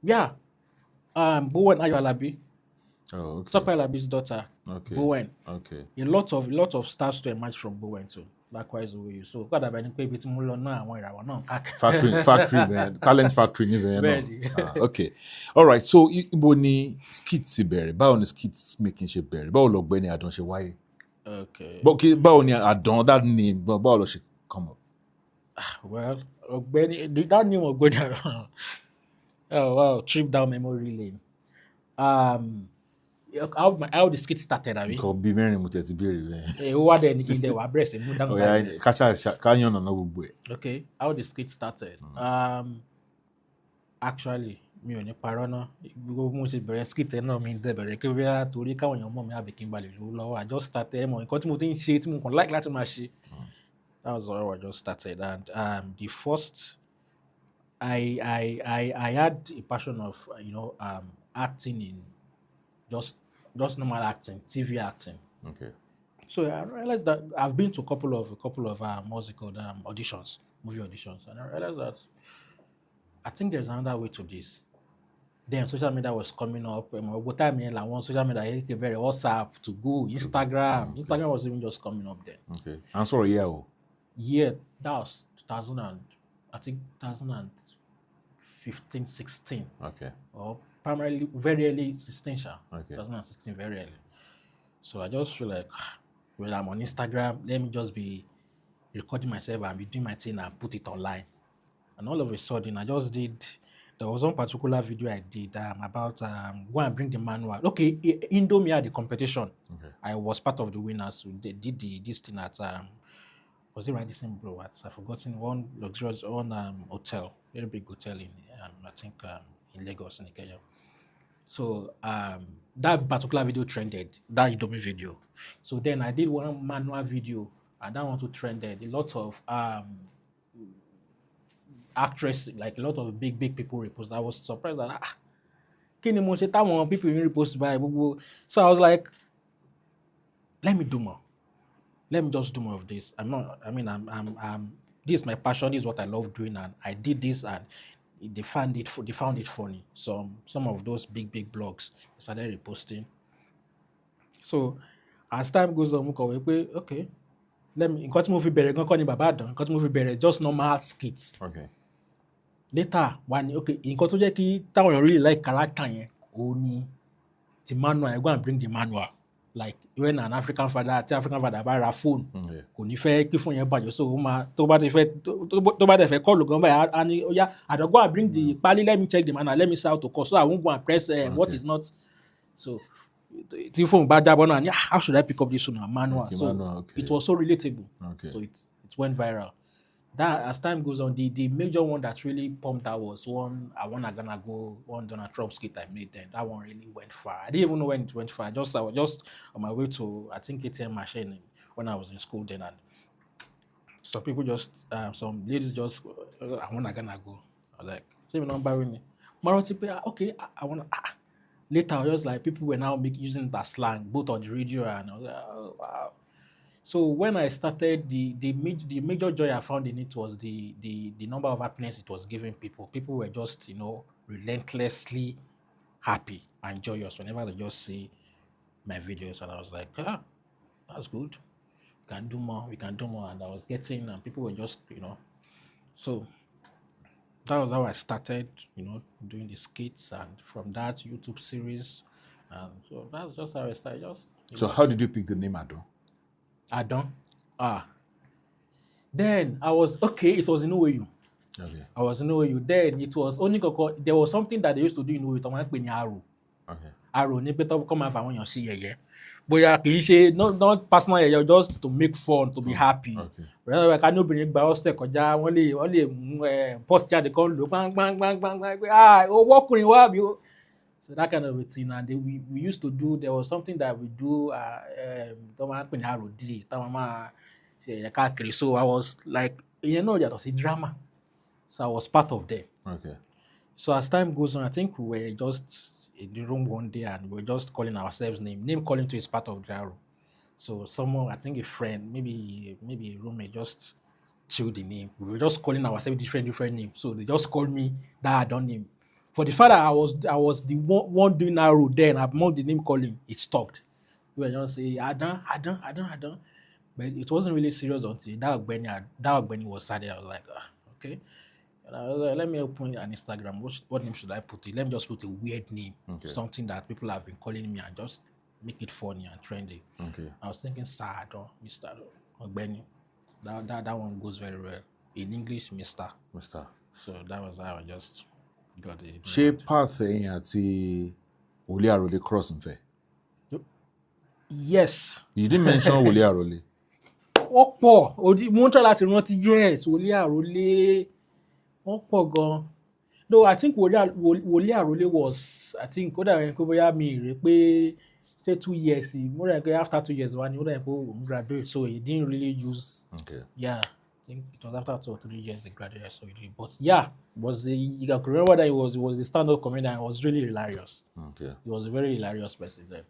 Yeah, Bowen Ayalabi, Oh, okay. Tope Alabi's daughter, Okay. Bowen. Okay. A lot of stars to emerge from Bowen too. Likewise, the way you so. God, I pé ibi tí mo lọ náà àwọn ìràwọ̀ náà ń Factory, man. Talent factory ni bẹ́ẹ̀ náà. Bẹ́ẹ̀ni. Okay. All right. So, ibo ni skit ti bẹ̀rẹ̀? Báwo ni skit making ṣe bẹ̀rẹ̀? Báwo l'Ọ̀gbẹ́ni Adan ṣe wáyé? Okay. Báwo ni Adan, that name, báwo ló ṣe come up? Well, Ogbeni, that name Ogbeni. Oh wow, trip down memory lane. Um, how the skit started, abi? Nǹkan bíi mẹ́rin mo tẹ̀ ti béèrè bẹ́ẹ̀. Ó wá dẹ̀ ní kí n dẹ̀ wá bẹ̀rẹ̀ sí mú dáhùn Ọ̀ya báyìí. ká yànnàná gbogbo ẹ̀. Okay, how the skit started. Actually, mi ò ní parọ́ náà. Gbogbo mo ṣe bẹ̀rẹ̀ skit ẹ̀ náà mi dẹ̀ bẹ̀rẹ̀ kí bóyá torí káwọn èèyàn mọ̀ mí àbí kí n balẹ̀ lówó lọ́wọ́. I just started mọ̀ nǹkan tí mo ti ń ṣe tí mo kàn like láti máa ṣe. That was how I just started. And the first, I had a passion of acting in just normal acting, TV acting. Okay. So I realized that I've been to a couple of musical auditions, movie auditions, and I realized that I think there's another way to this. Then social media was coming up. By time like one social media, very WhatsApp to go, Instagram. Instagram was even just coming up then. Okay. And sorry, yeah. Yeah, that was 2000 and I think 2015, 16. Okay. Or primarily very early 16, Okay. 2016, very early. So I just feel like when I'm on Instagram, let me just be recording myself and be doing my thing and put it online. And all of a sudden, I just did. There was one particular video I did about go and bring the manual. Okay, Indomie had the competition. Okay. I was part of the winners who did this thing at was it Radisson Bro? I've forgotten one luxurious hotel, very big hotel in I think in Lagos in Kenya. So that particular video trended, that Indomie video. So then I did one manual video, and that one too trended. A lot of actress, like a lot of big people repost. I was surprised that kí ni mo ṣe táwọn people repost by gbogbo. So I was like, let me do more. Let me just do more of this. This is my passion. This is what I love doing, and I did this, and they found it funny. Some of those big blogs started reposting. So as time goes on, mo kọ̀wé pé okay, let me. Nǹkan tí mo fi bẹ̀rẹ̀ gan kọ́ ni bàbá Adan. Nǹkan tí mo fi bẹ̀rẹ̀ just normal skits. Okay. Later wá ní okay, nǹkan tó jẹ́ kí táwọn èèyàn really like character yẹn òun ni ti manual. I go and bring the manual. Like when an African father bá ra phone kò ní fẹ́ kí phone yẹn bàjẹ́, so ó máa tó bá dẹ̀ fẹ́ call gan báyìí á ní oya Adan go and bring the pali, let me check the manual, let me see how to call, so I won't go and press what is not. So tí phone bá jábọ́ náà ní how should I pick up this phone manual. Okay, So manual, okay. it was so relatable. Okay. So it went viral. That as time goes on, the major one that really pumped out was one Donald Trump skit I made then. That one really went far. I didn't even know when it went far. I was just on my way to I think ATM machine when I was in school then, and some people just some ladies just I wanna gonna go. I was like, "Say me number winning." Okay, I wanna. Later, I was just like people were now using that slang both on the radio, and I was like, oh wow. So when I started, the major joy I found in it was the number of happiness it was giving people. People were just relentlessly happy and joyous whenever they just see my videos, and I was like, that's good. We can do more. And I was getting, and people were just so that was how I started, doing the skits, and from that YouTube series, and so that's just how I started. So how did you pick the name Adan? Adan. Then I was okay. It was in OAU. Okay. I was in OAU. Then it was only there was something that they used to do in OAU. Tó máa ń pè ní arrow. Okay. Arrow ní pé tó kọ́ máa fa àwọn èèyàn sí yẹ̀yẹ́. Bóyá kì í ṣe not personal yẹ̀yẹ́, just to make fun, to be happy. Okay. Bẹ̀rẹ̀ ká ní obìnrin gba hostel kọjá, wọ́n lè mú pot jáde kan lò gbangbangbangbangbang pé owó ọkùnrin wá bí ó. So that kind of a thing, and we used to do. There was something that we do. Tó máa ń pè ní arrow day. Táwọn máa ṣe ẹ̀yẹ káàkiri. So I was like, yàtọ̀ sí drama. So I was part of them. Okay. So as time goes on, I think we were just in the room one day and we were just calling ourselves name calling to is part of the arrow. So someone, I think a friend, maybe a roommate, just chilled the name. We were just calling ourselves different names. So they just called me that Adan name. For the fact that I was the one doing arrow then among the name calling, it stopped. We were just say Adan, Adan, Adan, Adan. But it wasn't really serious until that Ogbeni was added. I was like, okay. And I was like, let me open an Instagram. What name should I put it? Let me just put a weird name, Okay. something that people have been calling me, and just make it funny and trendy. Okay. I was thinking Sir Adan, Mr. Ogbeni. That one goes very well. In English, Mr. Mr. So that was how I just got it. Ṣé path ẹ̀yin àti Wòlíì Àròlé cross ń fẹ́? Yes. You didn't mention Wòlíì Àròlé. Wọ́n pọ̀. Mo ń try láti rántí yes, Wòlíì Àròlé. Wọ́n pọ̀ gan. No, I think Wòlíì Àròlé was, I think, ó dàbí pé bóyá mi rè pé say 2 years. More like after 2 years, one, ó dàbí pé òun graduate, so he didn't really use. Okay. Yeah, I think it was after 2 or 3 years he graduated, so he did. But yeah, you can remember that he was a stand-up comedian. It was really hilarious. Okay. He was a very hilarious person then.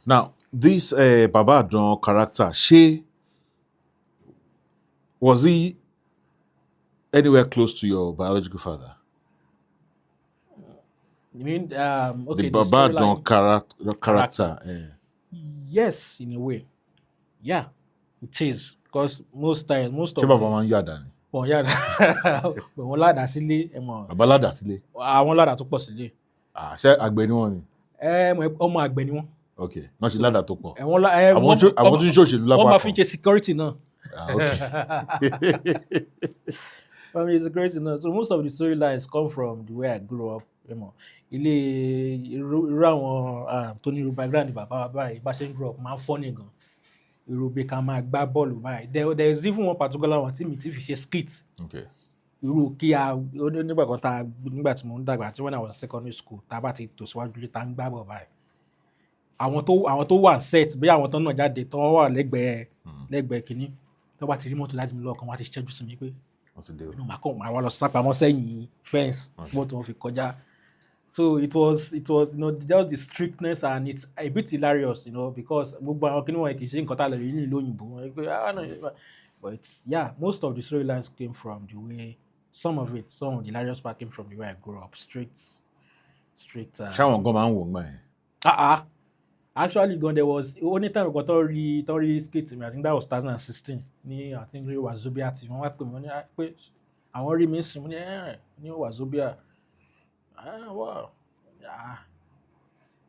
Now, this Baba Adan character, was he anywhere close to your biological father? You mean okay? The Baba Adan storyline- character. Yes, in a way. Yeah, it is. Because most of Ṣé bàbá máa ń yọ àdá ni? wọn yára wọn ládàá sílé ẹ mọ̀ Bàbá ládàá sílé. àwọn ládàá tó pọ̀ sílé Ṣé àgbẹ̀ ni wọ́n ni? ọmọ àgbẹ̀ ni wọ́n. Okay, wọ́n ṣe ládàá tó pọ̀. Àwọn Àwọn tó ń ṣòṣèlú lápá kan. wọ́n máa fi ń ṣe security náà. Okay. I mean, security náà. So most of the storylines come from the way I grew up. Ilé irú àwọn tó ní irú background bàbá wa báyìí bá ṣe ń grow up máa ń funny gan. Irú bí ká máa gbá bọ́ọ̀lù báyìí. There is even one particular one tí mi ti fi ṣe skit. Okay. Irú kí nígbà kan nígbà tí mo ń dàgbà tí when I was in secondary school tá a bá ti tò síwájú lé tá a ń gbá bọ̀ báyìí. Àwọn tó wà set bí àwọn tó náà jáde tó wà lẹ́gbẹ̀ẹ́ kínní tó bá ti rí mọ́tò láti mi lọ́ọ̀kan wọ́n á ti ṣẹ́jú sí mi pé màá wá lọ sápamọ́ sẹ́yìn fence mọ́tò wọn fi kọjá. So it was just the strictness, and it's a bit hilarious, because gbogbo àwọn kínní wọn kì í ṣe nǹkan tá a lè rí ní ìlú òyìnbó. But it's, yeah, most of the storylines came from the way, some of the hilarious part came from the way I grew up. Strict. Ṣáwọn gan máa ń wò ń gbà yẹn? Actually, there was only time we got to skit me. I think that was 2016. I think it was Wazobia. Wọ́n wá pè mí ní pé àwọn rí mi sí mo ní Wazobia. Wow. Yeah.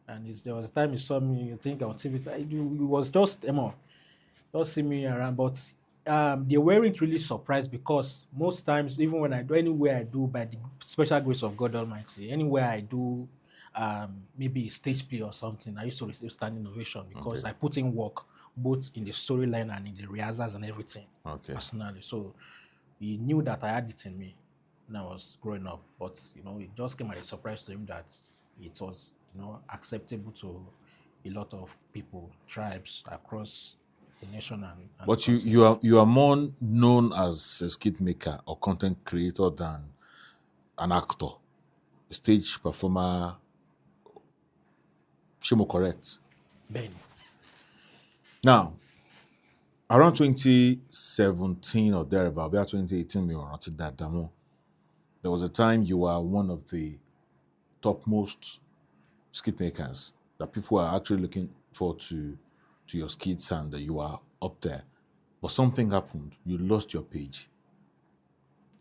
And there was a time he saw me, I think on TV. It was just just see me around, but they weren't really surprised because most times, even when I do anywhere I do by the special grace of God Almighty, anywhere I do maybe a stage play or something, I used to receive standing ovation because I put in work both in the storyline and in the rehearsals and everything personally. So he knew that I had it in me when I was growing up, but it just came as a surprise to him that it was acceptable to a lot of people, tribes across the nation and but you are more known as a skit maker or content creator than an actor, a stage performer. Shimo correct? Ben. Now, around 2017 or thereabout, about 2018, there was a time you were one of the topmost skit makers that people are actually looking forward to your skits, and you are up there. But something happened. You lost your page.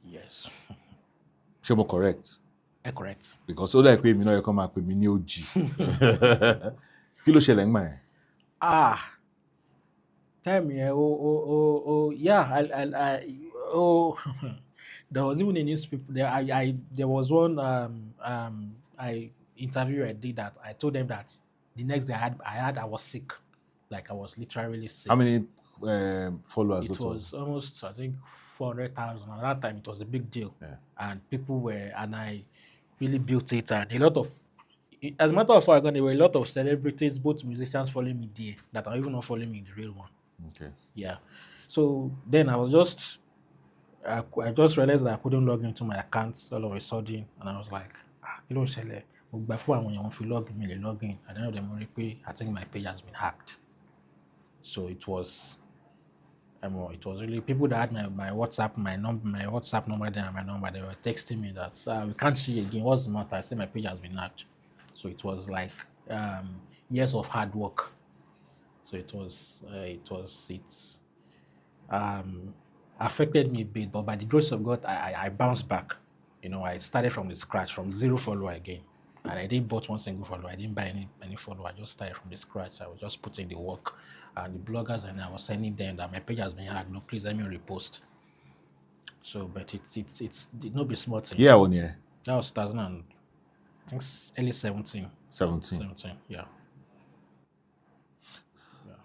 Yes. Shemo correct? Correct. Because all that you come back with me ní OG. Kí ló ṣẹlẹ̀ ńgbà yẹn? Tell me, yeah, there was even a newspaper there. There was one interview I did that I told them that the next day I was sick, like I was literally sick. How many followers? It was almost, I think, 400,000. At that time, it was a big deal, and people were, and I really built it, and a lot of. As a matter of fact, there were a lot of celebrities, both musicians, following me there that are even not following me in the real one. Okay. Yeah. So then I just realized that I couldn't log into my accounts all of a sudden, and I was like, before I want to log in, log in. At the end of the morning, I think my page has been hacked. So it was It was really people that had my WhatsApp, my WhatsApp number then and my number. They were texting me that we can't see you again. What's the matter? I say my page has been hacked. So it was like years of hard work. So it's um, affected me a bit, but by the grace of God, I bounced back. I started from the scratch, from zero follower again. And I didn't bought one single follower. I didn't buy any follower. I just started from the scratch. I was just putting the work and the bloggers, and I was sending them that my page has been hacked. No, please let me repost. So, but it's did not be small thing. Yeah, one year. That was 2000 and I think early 17. 17. 17, yeah.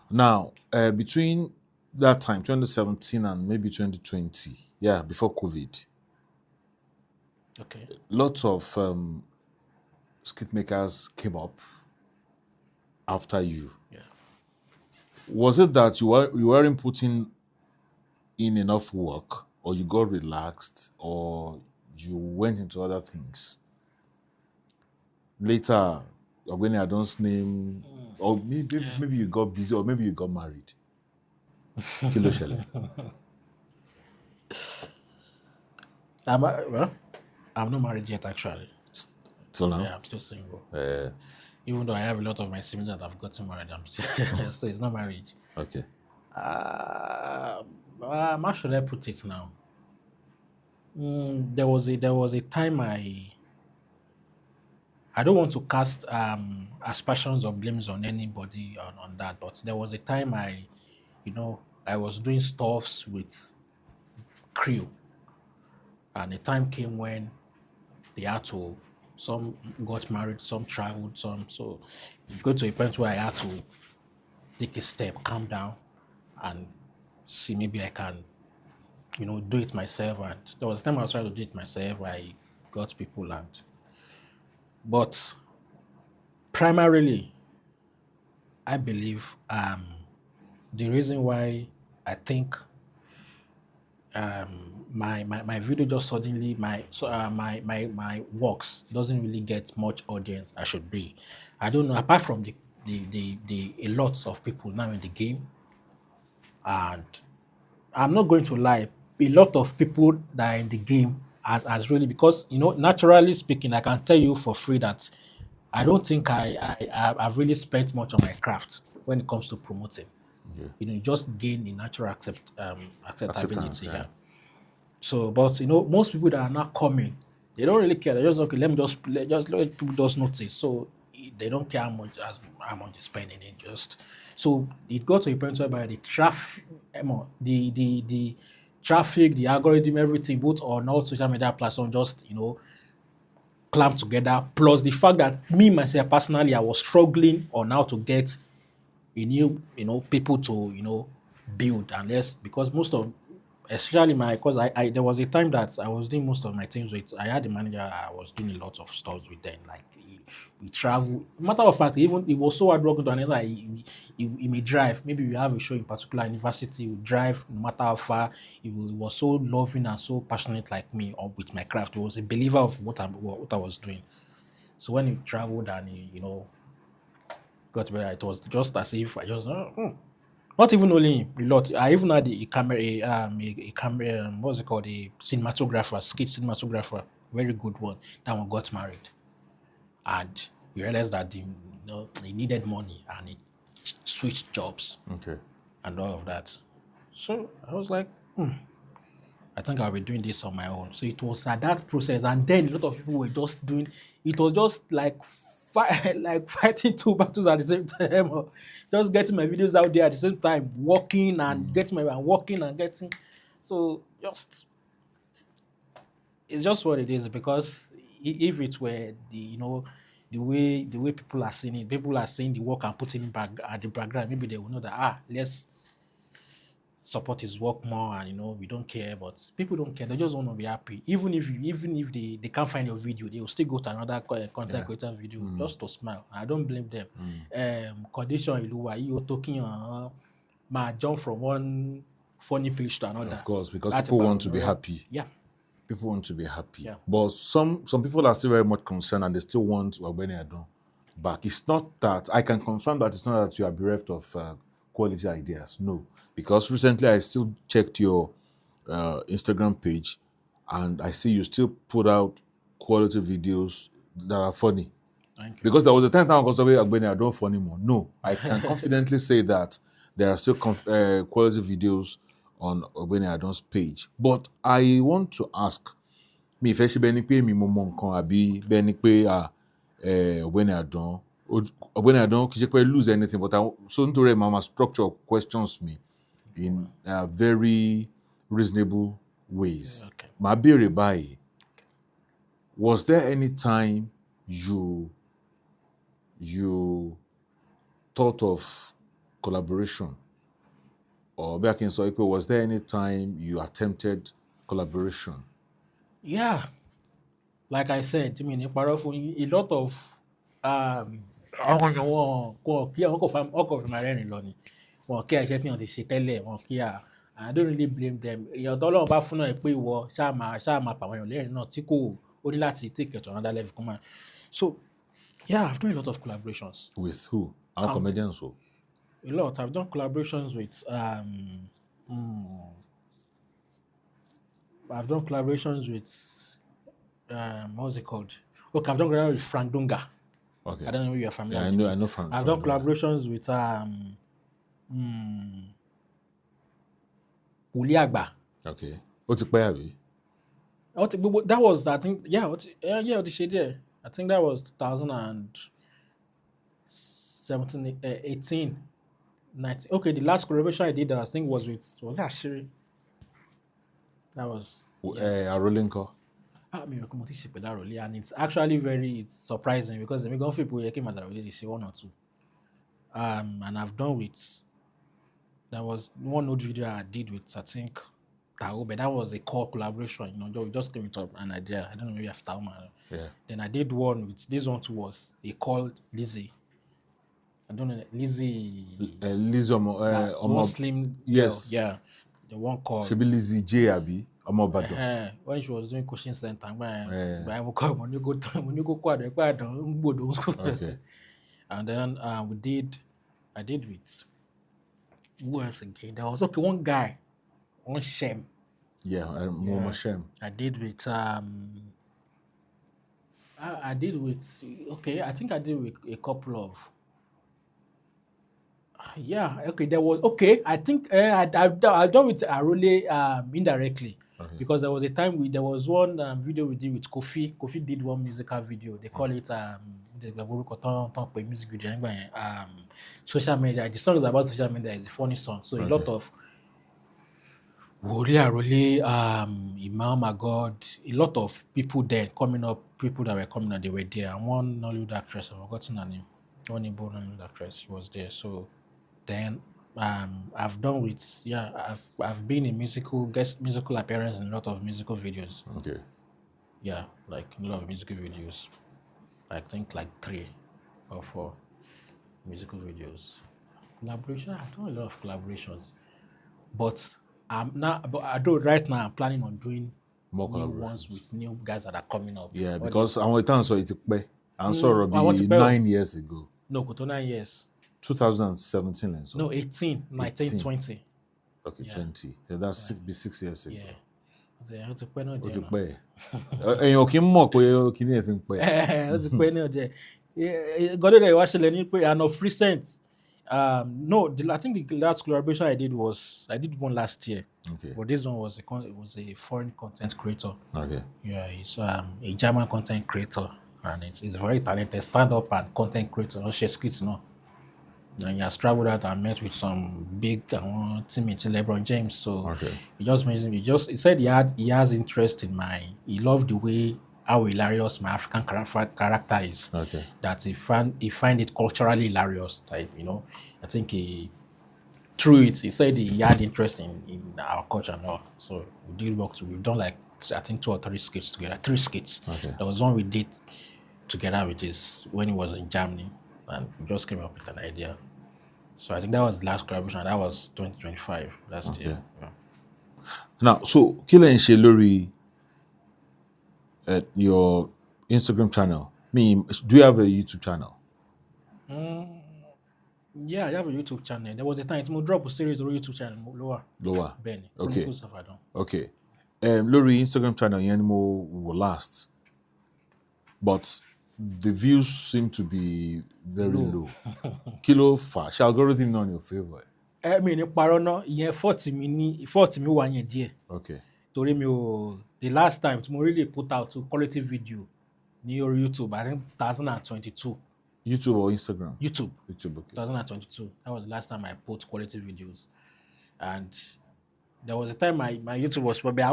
Now, between that time, 2017 and maybe 2020, yeah, before COVID, Okay. lots of skit makers came up after you. Yeah. Was it that you weren't putting in enough work, or you got relaxed, or you went into other things? Later, Ogbeni Adan's name, or maybe you got busy, or maybe you got married. Kilo Shele. Well, I'm not married yet, actually. So now? Yeah, I'm still single. Even though I have a lot of my siblings that have gotten married, I'm still so it's not marriage. Okay. How should I put it now? There was a time I don't want to cast aspersions or blames on anybody on that, but there was a time I was doing stuffs with crew, and a time came when they had to, some got married, some traveled, some, so it got to a point where I had to take a step, calm down, and see maybe I can do it myself. And there was a time I was trying to do it myself. I got people, but primarily, I believe the reason why I think my video just suddenly my works doesn't really get much audience I should be. I don't know, apart from the a lot of people now in the game, and I'm not going to lie, a lot of people that are in the game as really, because naturally speaking, I can tell you for free that I don't think I've really spent much on my craft when it comes to promoting. Yeah. You just gain a natural Acceptance, acceptability. yeah. Yeah. So, but most people that are not coming, they don't really care. They just, okay, let me just let people just notice. So they don't care how much they spending it. Just so it got to a point whereby the traffic, the traffic, the algorithm, everything, both on all social media platforms, just clamp together. Plus the fact that me myself personally, I was struggling on how to get a new people to build, unless, because most of, especially because I there was a time that I was doing most of my things with, I had a manager, I was doing a lot of stuff with them, like we travel. Matter of fact, even it was so hard working to an extent, he may drive, maybe we have a show in particular university, we drive no matter how far. He was so loving and so passionate like me, or with my craft. He was a believer of what I was doing. So when he traveled and he got better, it was just as if I just not even only him, a lot. I even had a camera, a camera, what's it called, a cinematographer, skit cinematographer, very good one. That one got married, and he realized that he needed money, and he switched jobs Okay. and all of that. So I was like, I think I'll be doing this on my own. So it was at that process, and then a lot of people were just doing. It was just like like fighting two battles at the same time. Just getting my videos out there at the same time, working and getting my working and getting. So it's just what it is, because if it were the way people are seeing it, people are seeing the work and putting it back at the background, maybe they will know that let's support his work more, and we don't care. But people don't care, they just want to be happy. Even if they can't find your video, they will still go to another content creator video just to smile. I don't blame them. Condition Iluwa, you talking might jump from one funny page to another. Of course, because That's people about want to be happy. Yeah. People want to be happy. Yeah. But some people are still very much concerned, and they still want Ogbeni Adan back. It's not that I can confirm that it's not that you are bereft of quality ideas. No, because recently I still checked your Instagram page, and I see you still put out quality videos that are funny. Thank you. Because there was a time I was away Ogbeni, I don't funny more. No, I can confidently say that there are still quality videos on Ogbeni Adon's page. But I want to ask, mi ìfẹ́ ṣe bẹ́ẹ̀ ni pé mi mo mọ nǹkan àbí bẹ́ẹ̀ ni pé Ogbeni Adon Ogbeni Adon kì í ṣe pé lose anything, but so nítorí ẹ̀ máa structure questions me in very reasonable ways. Okay. Màá béèrè báyìí, was there any time you thought of collaboration? Or back in Soipo, was there any time you attempted collaboration? Yeah, like I said, I mean, a lot of àwọn èèyàn wọn kí àwọn kò fi máa rẹ́rìn lọ ni wọn kí iṣẹ́ tí wọ́n ti ṣe tẹ́lẹ̀ wọn kí I don't really blame them. Èèyàn tó Ọlọ́run bá fún náà pé ìwọ ṣáà máa pàwọn èèyàn lẹ́rìn náà tí kò ó ní láti take it to another level come on. So yeah, I've done a lot of collaborations. With who? Our comedians who? A lot. I've done collaborations with I've done collaborations with what's it called? Okay, I've done collaborations with Frank Dunga. Okay. I don't know if you're familiar. Yeah, I know Frank. I've done collaborations with Uliagba. Okay. What's it by? That was, I think, the shade there. I think that was 2017, 18, 19. Okay, the last collaboration I did, I think, was it Ashiri? That was a rolling call. I mean, and it's actually it's surprising because the Megan people came at already say one or two. And I've done with there was one old video I did with I think Tao, but that was a core collaboration, we just came with an idea. I don't know if you have Tao. Yeah. Then I did one with this one too was they called Lizzie. I don't know Lizzie. Lizzie one slim yes. Girl. Yeah. The one called should be Lizzie J Abi. When she was doing coaching center, okay. And then I did with who else again? There was one guy, one Shem. Yeah, Mama Shem. I did with I did with I think I did with a couple of there was I think I've done with Arole indirectly. Okay. Because there was a time there was one video we did with Kofi. Kofi did one musical video. They call it music video. Social media. The song is about social media. It's a funny song. So a lot of Arole, Imam Agod, a lot of people there coming up. People that were coming up, they were there. And one Nollywood actress, I've forgotten her name. One Igbo Nollywood actress, she was there. So then I've done with I've been in musical appearance in a lot of musical videos. Okay. Yeah, like a lot of musical videos. I think like 3 or 4 musical videos. Collaboration. I've done a lot of collaborations, but right now I'm planning on doing more new ones with new guys that are coming up. Yeah, because I want to answer it. I'm sorry, 9 years ago. No, 9 years. 2017. No, 18, 19, 20. Okay, 20. So that's 6 years ago. Yeah. Ó ti pẹ́ náà jẹ́. Ó ti pẹ́. Èèyàn kì í mọ̀ pé kíní ẹ̀ ti ń pẹ́. Ó ti pẹ́ náà jẹ́. Gọ́dọ̀ rẹ̀ wá ṣẹlẹ̀ ní pé and of recent. No, I think the last collaboration I did one last year. Okay. But this one was a foreign content creator. Okay. Yeah, he's a German content creator, and he's very talented stand-up and content creator. Not share skits, no. And he has traveled out and met with some big teammates, LeBron James. So he just mentioned he said he has interest in he loved the way how hilarious my African character is. Okay. That he find it culturally hilarious. Like, I think through it, he said he had interest in our culture and all. So we did work we've done like I think 2 or 3 skits together. 3 skits. Okay. There was one we did together with his when he was in Germany. And we just came up with an idea. So I think that was the last collaboration. That was 2025 last year. Yeah. Now, so Killer and Shelori at your Instagram channel. Do you have a YouTube channel? Yeah, I have a YouTube channel. There was a time to drop a series on YouTube channel. Lower. Lower. Benny. Okay. Chronicles of Adan. Okay. Lórí Instagram channel yẹn ni mo wò last, but the views seem to be very low. Kí ló fà? Ṣé algorithm náà ní your favour? Mi ní parọ́ náà, ìyẹn fault mi wà yẹn díẹ̀. Okay. Torí the last time tí mo really put out quality video ní orí YouTube, I think 2022. YouTube or Instagram? YouTube, okay. 2022. That was the last time I put quality videos. And there was a time my YouTube was probably,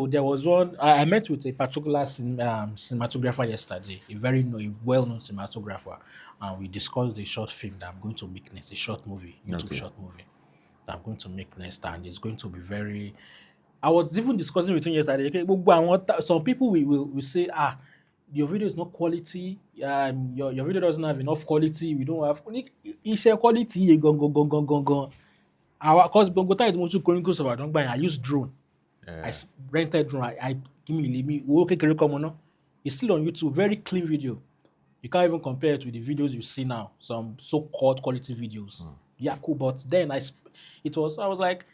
there was one, I met with a particular cinematographer yesterday, a well-known cinematographer, and we discussed the short film that I'm going to make next, a short movie, YouTube short movie that I'm going to make next, and it's going to be very... I was even discussing with him yesterday, okay, some people will say, your video is not quality, your video doesn't have enough quality, we don't have... Iṣẹ́ quality, gone. Because gbogbo time mo shoot Chronicles of Adan, I use drone. I rented drone. I give me owó kékeré kan mo ná. It's still on YouTube, very clean video. You can't even compare it with the videos you see now, some so-called quality videos. Yeah, cool. But then I was like,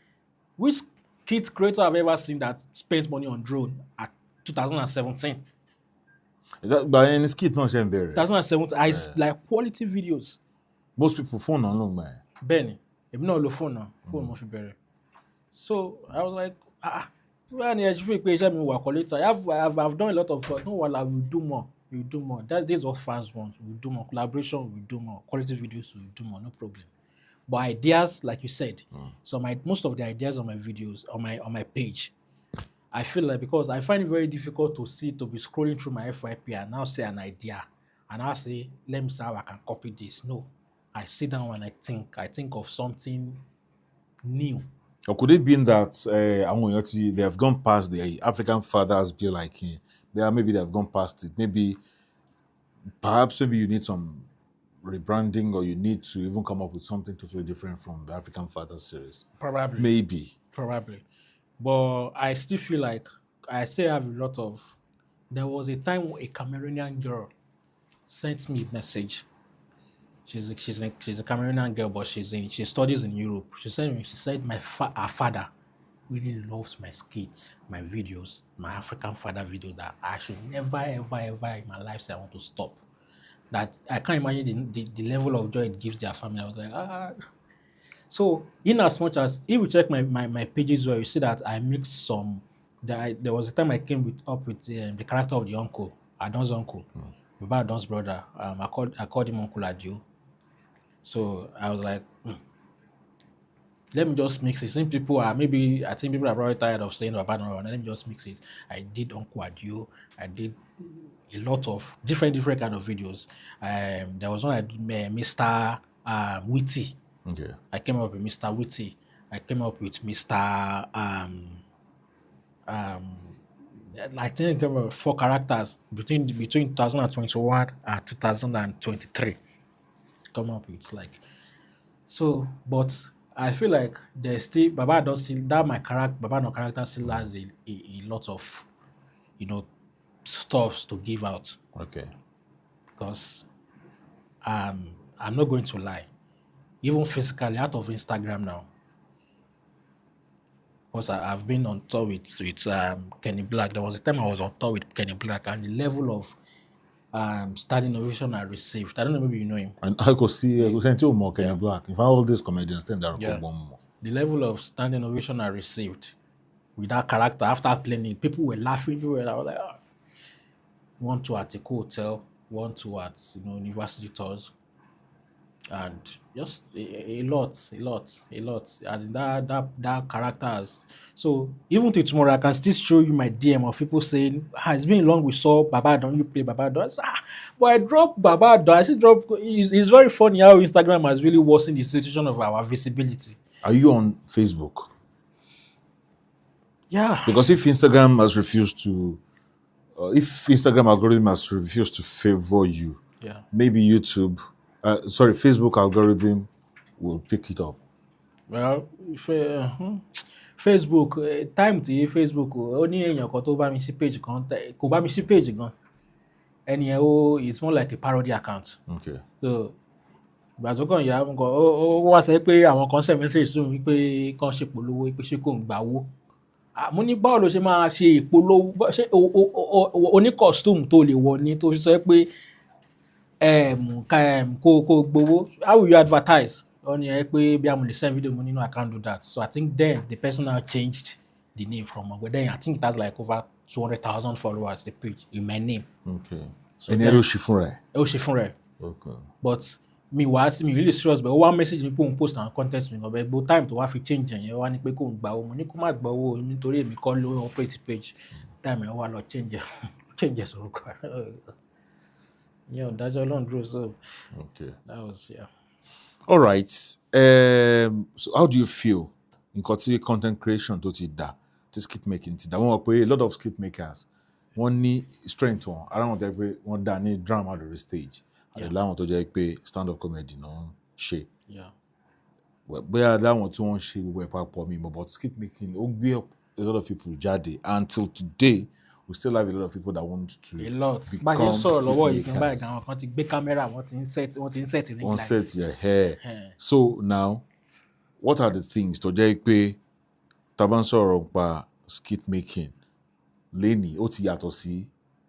which kids creator I've ever seen that spent money on drone at 2017? But in skit not ṣe ń bẹ̀rẹ̀. 2017, like quality videos. Most people phone náà ló ń gbà yẹn. Bẹ́ẹ̀ni, èmi náà lo phone náà, phone mo fi bẹ̀rẹ̀. So I was like, well, I've done a lot of work. No, well, we do more. This is what fans want. We do more collaboration. We do more quality videos. We do more. No problem. But ideas, like you said, so most of the ideas on my videos on my page, I feel like, because I find it very difficult to be scrolling through my FYP and now say an idea and I'll say, let me see how I can copy this. No, I sit down and I think of something new. Or could it be that they have gone past the African fathers be like him? Maybe they have gone past it. Perhaps you need some rebranding, or you need to even come up with something totally different from the African Fathers series. Probably. Maybe. Probably. But I still feel like I still have a lot of... There was a time a Cameroonian girl sent me a message. She's a Cameroonian girl, but she studies in Europe. She said her father really loves my skits, my videos, my African father videos, that I should never, ever, ever in my life say I want to stop. That I can't imagine the level of joy it gives their family. I was like, So, in as much as, if you check my pages where you see that I mixed some, there was a time I came up with the character of the uncle, Adan's uncle, Baba Adan's brother. I called him Uncle Adio. So I was like, let me just mix it. I think people are probably tired of saying Baba Adan. Let me just mix it. I did Uncle Adio. I did a lot of different kind of videos. There was one I did, Mr. Witty. Okay. I came up with Mr. Witty. I came up with Mr. I think I came up with 4 characters between 2021 and 2023. Come up with so, but I feel like there's still Baba Adan character still has a lot of stuff to give out. Okay. Because I'm not going to lie, even physically out of Instagram now, because I've been on tour with Kenny Black. There was a time I was on tour with Kenny Black, and the level of standing ovation I received. I don't know, maybe you know him. And I could send you more Kenny Black. If all these comedians stand there, one more. The level of standing ovation I received with that character after playing it, people were laughing. I was like, one to at the hotel, one to at university tours, and just a lot. As in that character has. So even till tomorrow, I can still show you my DM of people saying, it's been long we saw Baba Adan, you play Baba Adan. But I dropped Baba Adan. I still drop. It's very funny how Instagram has really worsened the situation of our visibility. Are you on Facebook? Yeah. Because if Instagram has refused to, if Instagram algorithm has refused to favor you, maybe Facebook algorithm will pick it up. Well, Facebook, time to Facebook, only èèyàn kan tó bá mi sí page kan, kò bá mi sí page gan. It's more like a parody account. Okay. So ìgbà tó kàn yá ó wá sọ pé àwọn kan send message sóun wípé kán ṣe ìpolówó pé ṣé kò ń gba owó. Mo ní báwo ló ṣe máa ṣe ìpolówó, ṣé oní costume tó lè wọ̀ ni tó fi sọ pé kó gbowó, how will you advertise? Ó ní pé bí a mo lè send video mo ní no, I can't do that. So I think then the person now changed the name from Ogbeni. I think it has like over 200,000 followers, the page in my name. Okay. So Ẹni ẹ ló ṣe fúnra ẹ̀. ó ṣe fún rẹ̀. Okay. But mi really serious, but ó wá message mi pé òun post àwọn content mi gan, but gbogbo time tó wá fi change yẹn wá ní pé kó ń gba owó, mo ní kó má gba owó nítorí èmi kọ́ ló operate page. Time yẹn wá lọ change orúkọ rẹ̀. Yeah, that's all on dúró, so Okay. that was, yeah. All right. So how do you feel nǹkan tí content creation tó ti dà, tí skit making ti dà? Wọ́n mọ̀ pé a lot of skit makers wọ́n ní strength wọn, ara wọn jẹ́ pé wọ́n dá ní drama lórí stage. Àti láwọn tó jẹ́ pé stand up comedy náà ń ṣe. Yeah. Bóyá láwọn tí wọ́n ń ṣe gbogbo ẹ̀ papọ̀ mi mọ̀, but skit making ó gbé up a lot of people jáde. Until today, we still have a lot of people that want to A lot. become Bá ṣe ń sọ̀rọ̀ lọ́wọ́ yìí skit kan báyìí makers. gan, àwọn kan ti gbé kámẹ́rà, wọ́n ti ń set ring One light. set your hair. Yeah. So now, what are the things tó jẹ́ pé tá bá ń sọ̀rọ̀ nípa skit making lénìí ó ti yàtọ̀ sí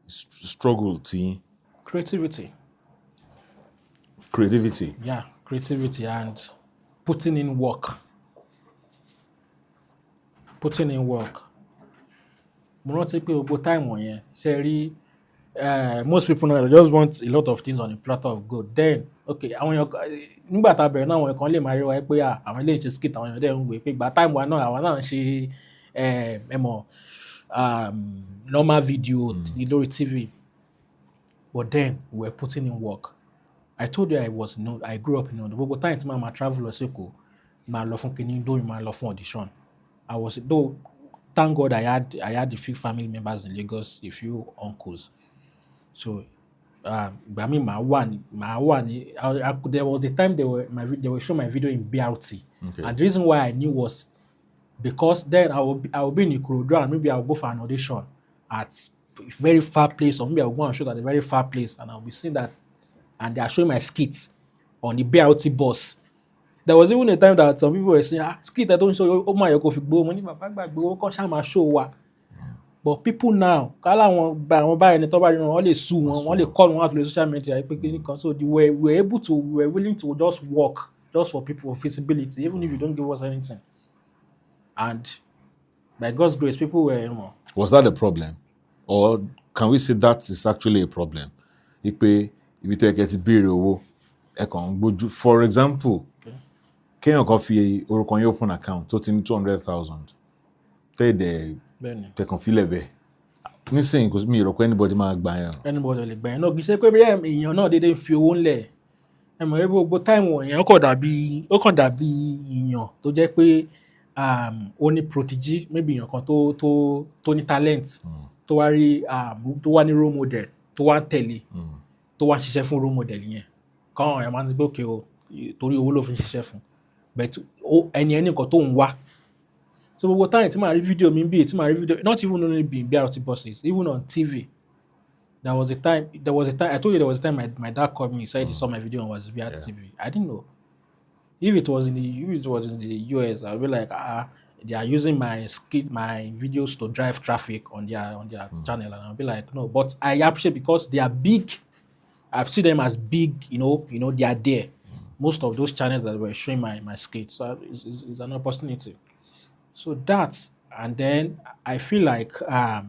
struggle tí Creativity. creativity? Yeah, creativity and putting in work. Putting in work. Mo rántí pé gbogbo time wọ̀nyẹn ṣe rí most people now they just want a lot of things on a platter of gold. Then okay, àwọn èèyàn nígbà tá a bẹ̀rẹ̀ náà àwọn kan lè máa rí wa pé àwọn ilé ìṣe skit, àwọn èèyàn dẹ̀ ń wò pé ìgbà time wa náà àwọn náà ń ṣe normal video lórí TV. But then we were putting in work. I told you I grew up in Ondo. Gbogbo time tí màá travel lọ sí Èkó, màá lọ fún kinní dóyìn, màá lọ fún audition. Though thank God I had a few family members in Lagos, a few uncles. So ìgbà mi màá wà ní there was a time they were showing my video in BRT. Okay. And the reason why I knew was because then I will be in Ikorodu and maybe I will go for an audition at a very far place, or maybe I will go and shoot at a very far place, and I'll be seeing that, and they are showing my skits on the BRT bus. There was even a time that some people were saying, skit I don't show, oh my, go fi gbó, mo ní bàbá gbàgbé, ó kàn ṣá máa show wa. But people now, kálá wọn bá ẹni tó bá rí wọn, wọ́n lè sue wọn, wọ́n lè call wọn out on social media pé kíní kan. So we were willing to just work just for people, for visibility, even if you don't give us anything. And by God's grace, people were Was that a problem? Or can we say that is actually a problem? Ipe ibi tó yẹ kẹ́ ti béèrè owó, ẹ kàn ń gbójú. For example, kéèyàn kan fi orúkọ yín open account tó ti ní 200,000 tẹ́ẹ̀dẹ̀ tẹ̀kàn fílẹ̀ bẹ́ẹ̀. Nísìnyí kò sí mi rò pé anybody máa gbà yẹn. Anybody lè gbà yẹn náà, kì í ṣe pé bí èèyàn náà dédé ń fi owó ńlẹ̀. Ẹ mọ̀ pé gbogbo time wọ̀nyẹn ó kàn dàbí èèyàn tó jẹ́ pé ó ní prodigy, maybe èèyàn kan tó ní talent, tó wá ní role model, tó wá ń tẹ̀lé, tó wá ń ṣiṣẹ́ fún role model yẹn. Káwọn èèyàn máa ń gbé òkè o torí owó ló fi ń ṣiṣẹ́ fún. But ẹni nǹkan tó ń wá. So gbogbo time tí màá rí video mi bí, tí màá rí video, not even only in BRT buses, even on TV. There was a time, I told you there was a time my dad called me, said he saw my video on Wazobia TV. I didn't know. If it was in the US, I would be like, they are using my videos to drive traffic on their channel, and I'll be like, no. But I appreciate because they are big. I've seen them as big, they are there. Most of those channels that were showing my skits, so it's an opportunity. So that, and then I feel like a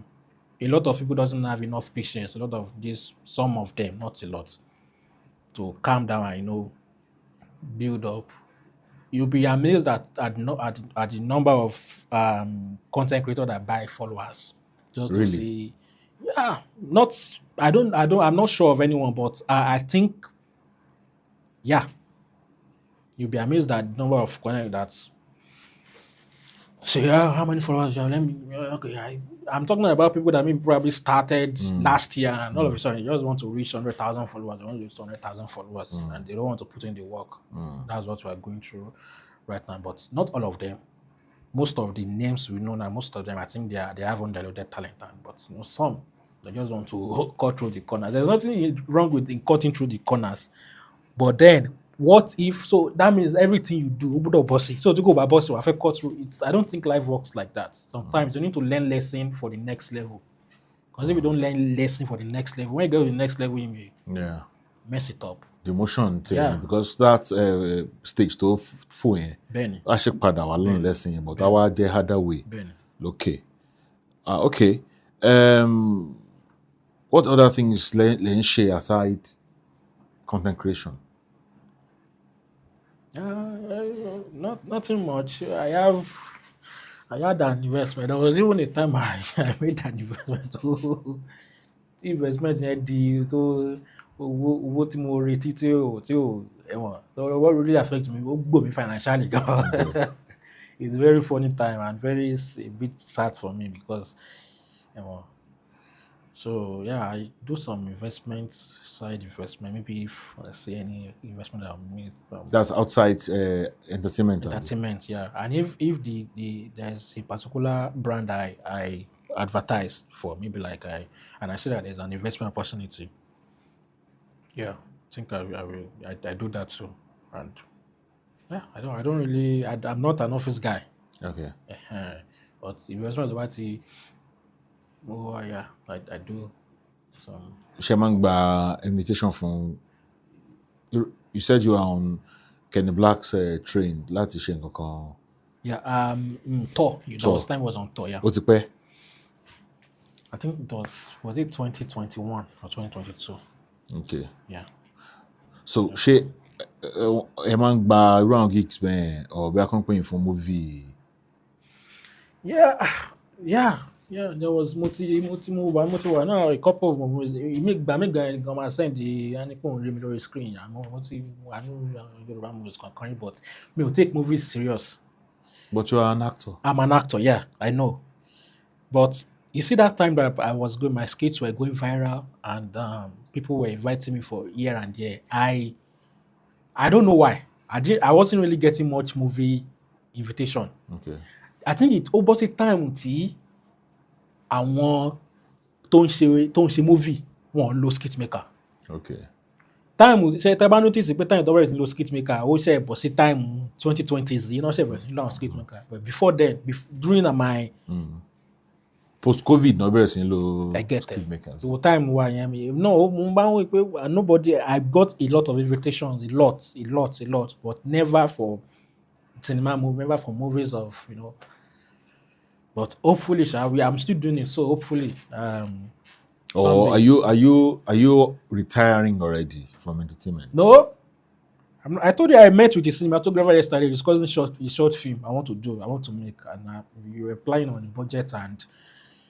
lot of people doesn't have enough patience. Some of them, not a lot, to calm down and build up. You'll be amazed at the number of content creators that buy followers just Really? to see. Yeah, I'm not sure of anyone, but I think, yeah, you'll be amazed at the number of content that's. So yeah, how many followers you have? I'm talking about people that maybe probably started last year, and all of a sudden you just want to reach 100,000 followers. They want to reach 100,000 followers, and they don't want to put in the work. That's what we're going through right now. But not all of them. Most of the names we know now, most of them, I think they have undiluted talent. But some they just want to cut through the corners. There's nothing wrong with cutting through the corners, but then what if, so that means everything you do, obudo bossy. So to go by bossy, I cut through it. I don't think life works like that. Sometimes you need to learn lesson for the next level. Because if you don't learn lesson for the next level, when you go to the next level, you may Yeah. mess it up. The emotion thing, Yeah, because that stage to full yẹn, Benny, a ṣe padà wà lọ́nà lẹ́sìn yẹn, but Benny, àwa jẹ́ harder way. Benny. Okay. Okay. What other things lè ń ṣe aside content creation? Nothing much. I had an investment. There was even a time I made an investment. Tí investment yẹn di tó owó tí mo retí tí ò ẹ̀wọ̀n. So what really affect me, ó gbò mí financially gan. It's a very funny time and very a bit sad for me because ẹ̀wọ̀n. So yeah, I do some investments, side investment. Maybe if I see any investment that I make That's outside entertainment. Abi? entertainment, yeah. And if the there's a particular brand I advertise for, maybe like I see that there's an investment opportunity. Yeah, I think I do that too. And yeah, I don't really I'm not an office guy. Okay. But investment about the oh yeah, I do some. Ṣé máa ń gba invitation from you said you were on Kenny Black's train láti ṣe nǹkan kan. Yeah, tour. You know, Tour. his time was on tour, yeah. Ó ti pẹ́. I think it was it 2021 or 2022? Okay. Yeah. So ṣé ẹ máa ń gba irú àwọn gigs bẹ́ẹ̀ or bí a kàn pè yín fún movie? Yeah. There was multi now a couple of movies. You make guy come and send the anything read me lórí screen. I know Yoruba movies concurrent, but me will take movies serious. But you are an actor. I'm an actor, yeah, I know. But you see that time that I was going, my skits were going viral, and people were inviting me for here and there. I don't know why. I wasn't really getting much movie invitation. Okay. I think it almost a time tí àwọn tó ń ṣe movie wọn lo skit maker. Okay. Time ṣe tẹ́ bá notice pé time tó bẹ̀rẹ̀ sí lo skit maker ó ṣe bọ̀ sí time 2020s yìí náà ṣe bẹ̀rẹ̀ sí lo àwọn skit maker, but before then during my Post-COVID náà bẹ̀rẹ̀ sí ní lo I get skit it. makers. So time wa yẹn mi no mo bá wọ pé nobody I got a lot of invitations, a lot, but never for cinema movie, never for movies of But hopefully, I'm still doing it. So hopefully, Or someday. are you retiring already from entertainment? No, I told you I met with the cinematographer yesterday discussing a short film I want to make, and we were applying on the budget, and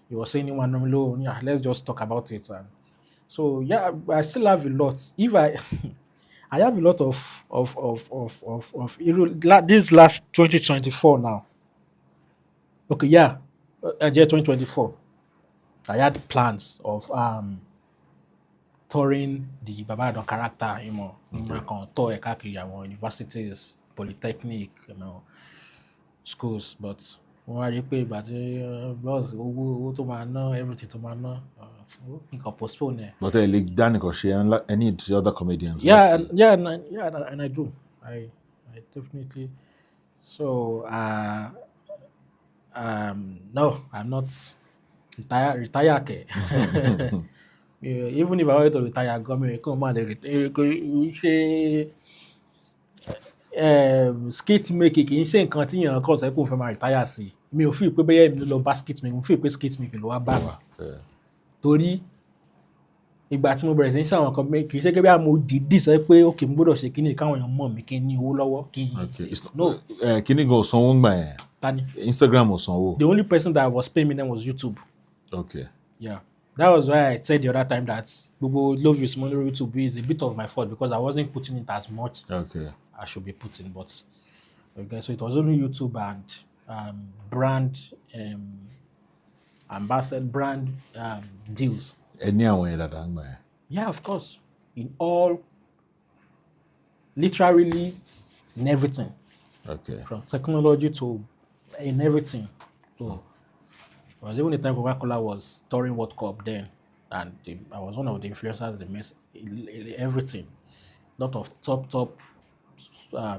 he was saying, yeah, let's just talk about it." And so yeah, I still have a lot. If I I have a lot of this last 2024 now. Okay, yeah, year 2024. I had plans of touring the Baba Adan character, I can tour káàkiri àwọn universities, polytechnic, schools, but wọ́n wá rí pé ìgbà tí boss owó tó máa ná everything tó máa ná nǹkan postpone ẹ̀. But Danica, she and any the other comedians. And I do. I definitely. So no, I'm not retire ke. Even if I wanted to retire, government come and retire. Skate making kì í ṣe nǹkan tí èèyàn kàn sọ pé òun fẹ́ máa retire sí. Mi ò feel pé bẹ́ẹ̀ mi lọ bá skate making, mo feel pé skate making ló wá bá wa. Torí ìgbà tí mo bẹ̀rẹ̀ sí ní ṣe àwọn nǹkan kì í ṣe pé bí mo dìídì sọ pé okay mo gbọ́dọ̀ ṣe kíní káwọn èèyàn mọ̀ mí kí n ní owó lọ́wọ́ kí n. No. Kíní gan ò sanwó ńgbà yẹn. Tani. Instagram ò sanwó. The only person that was paying me then was YouTube. Okay. Yeah. That was why I said the other time that Gbogbo Love You Small YouTube is a bit of my fault because I wasn't putting it as much I should be putting. But okay, so it was only YouTube and brand ambassador brand deals. Ẹni àwọn yẹn dáadáa ńgbà yẹn. Yeah, of course. In all, literally in everything. Okay. From technology to in everything. So it was even the time Coca-Cola was touring World Cup then, and I was one of the influencers. Everything, lot of top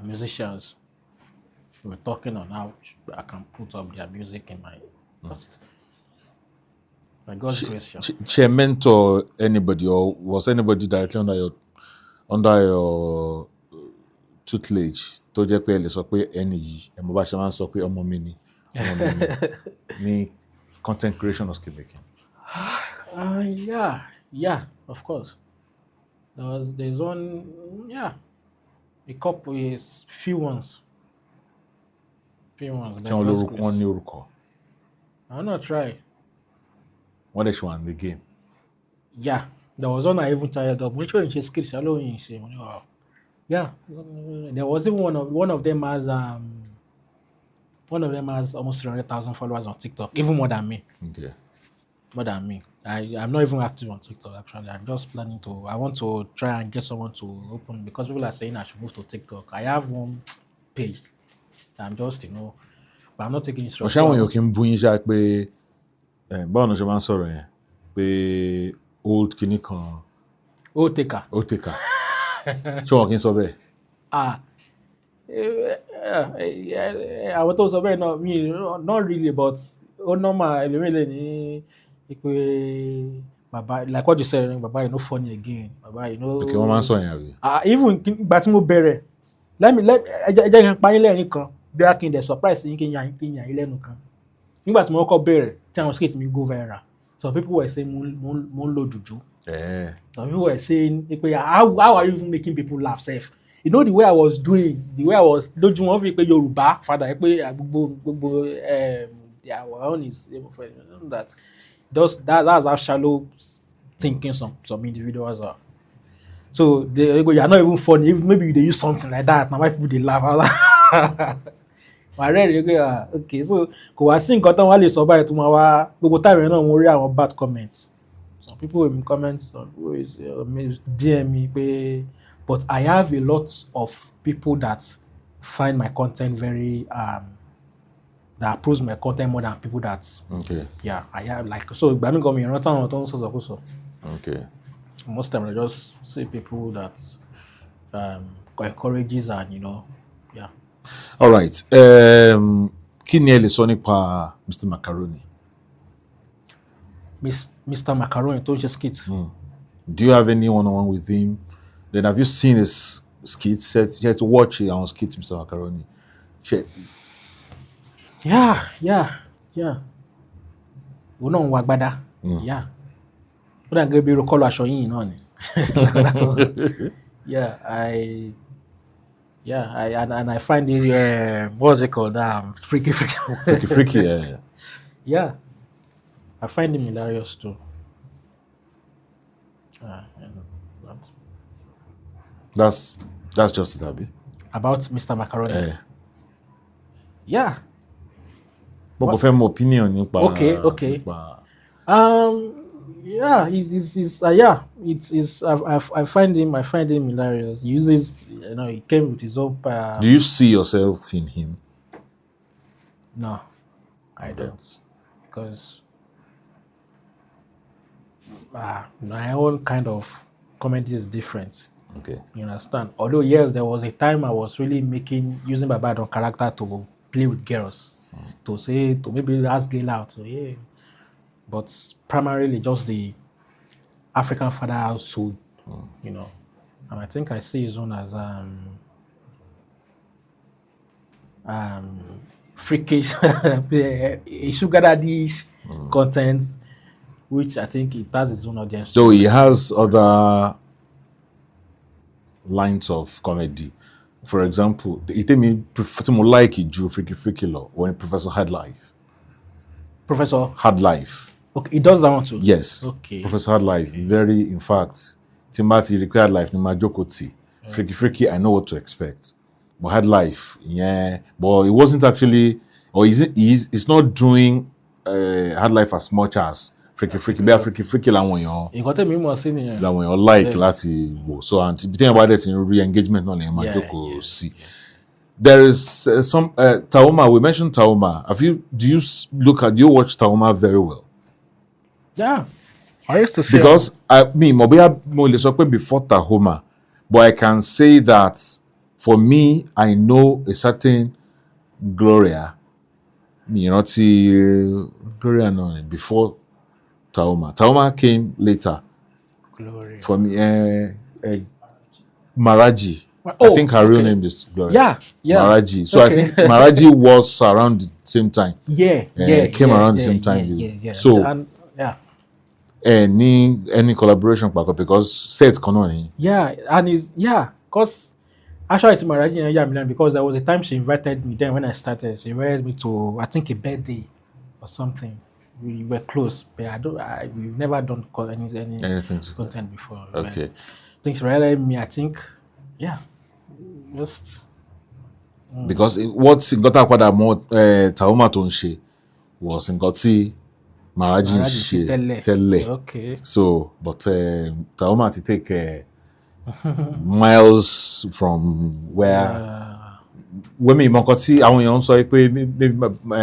musicians were talking on how I can put up their music in my just by God's grace. Yeah. She mentor anybody, or was anybody directly under your tutelage tó jẹ́ pé ẹ lè sọ pé ẹni yìí ẹ mọ̀ bá ṣe máa ń sọ pé ọmọ mi ni ní content creation or skill making? Yeah, of course. There's one, a couple is few ones. Ṣé wọ́n ní orúkọ? I'm not try. Wọ́n dẹ̀ ṣe wà ní game. Yeah, there was one I even tired of. Which one she skills shallow in she. Wow. Yeah, there was even one of them has almost 300,000 followers on TikTok, even more than me. Okay. More than me. I'm not even active on TikTok actually. I'm just planning to. I want to try and get someone to open because people are saying I should move to TikTok. I have one page. I'm just but I'm not taking instructions. Ọ̀ṣà àwọn èèyàn kì í bú yín ṣá pé báwo ni ṣe máa ń sọ̀rọ̀ yẹn pé old kìíní kan. Old taker. Ṣé wọn kì í sọ bẹ́ẹ̀? Àwọn tó sọ bẹ́ẹ̀ náà mi not really but ó normal ẹlòmílẹ̀ ní pé bàbá like what you said bàbá you no funny again bàbá you no. Okay, wọ́n máa ń sọ yẹn àbí. Even ìgbà tí mo bẹ̀rẹ̀ ẹ jẹ́ kí n pa yín lẹ́rìn kan bí a kì í dẹ̀ surprise yín kí n yàn yín lẹ́nu kan nígbà tí mo kọ́kọ́ bẹ̀rẹ̀ tí àwọn skate mi go viral some people were saying mo ń lo juju. Some people were saying how are you even making people laugh sef? You know the way I was doing, the way I was lójú wọn fi pé Yorùbá father pé gbogbo their own is that that's how shallow thinking some individuals are. So they go, you're not even funny. If maybe they use something like that, now why people they laugh? Okay, so kò wá sí nǹkan tán wá lè sọ báyìí tó máa wá gbogbo táìmù náà mo rí àwọn bad comments. Some people will comment, some people will DM me pé. But I have a lot of people that find my content very that approves my content more than people that I have like so ìgbà mi gan mi ìrántí àwọn tó ń sọ̀sọ̀kúsọ. Okay. Most time I just see people that encourages and All right. Kí ni ẹ lè sọ nípa Mr. Macaroni? Mr. Macaroni tó ń ṣe skits. Do you have any one-on-one with him? Then have you seen his skits? You had to watch it on skits, Mr. Macaroni. Yeah. Ó náà ń wá gbádá. Yeah. Ó dà gẹ́gẹ́ bí irú kọ́lọ̀ aṣọ yìí náà ni. And I find it what's it called now? Freaky. Yeah. Yeah. I find him hilarious too. That's just it, Abi. About Mr. Macaroni. Yeah. But go for my opinion nípa. Okay. Yeah, I find him hilarious. He uses, he came with his own. Do you see yourself in him? No, I don't, because my own kind of comedy is different. Okay. You understand? Although yes, there was a time I was really using my Adan character to play with girls, to maybe ask girl out. So yeah. But primarily just the African father household, and I think I see his own as freakish, a sugar daddy-ish content, which I think it has its own audience. So he has other lines of comedy. For example, it made me prefer to like it drew freaky law when Professor Hard Life. Professor Hard Life. Okay, he does that one too. Yes. Okay. Professor Hard Life. Very, in fact, Timothy required life. Freaky. I know what to expect. But Hard Life, yeah. But it wasn't actually, or he's not doing Hard Life as much as Freaky. Bẹ́ẹ̀ freaky làwọn èèyàn. Nǹkan tẹ̀mí mọ̀ sí nìyẹn. Làwọn èèyàn like láti wò. So and the thing about it in re-engagement náà lèèyàn máa jókòó sí. There is some Taoma. We mentioned Taoma. Do you watch Taoma very well? Yeah, I used to see. Because mo lè sọ pé before Tahoma, but I can say that for me, I know a certain Gloria, Gloria no, before Taoma. Taoma came later. Gloria. For me, Maraji. I Oh, think her real okay. name is Gloria. Yeah. Maraji. So I Okay. think Maraji was around the same time. Came around the same time. Yeah. So, And yeah. any collaboration because set kan náà ni. Yeah, and it's because actually to Maraji and Milan because there was a time she invited me then when I started. She invited me to I think a birthday or something. We were close, but we've never done any Anything to content before. But Okay. I think she invited me. I think yeah, just Because what nǹkan tá a padà mọ̀ Taoma tó ń ṣe was nǹkan tí Maraji ń Maraji ṣe she tell tẹ́lẹ̀. okay. So, but Taoma ti take miles from where. When mi mọ̀ nǹkan tí àwọn èèyàn ń sọ pé maybe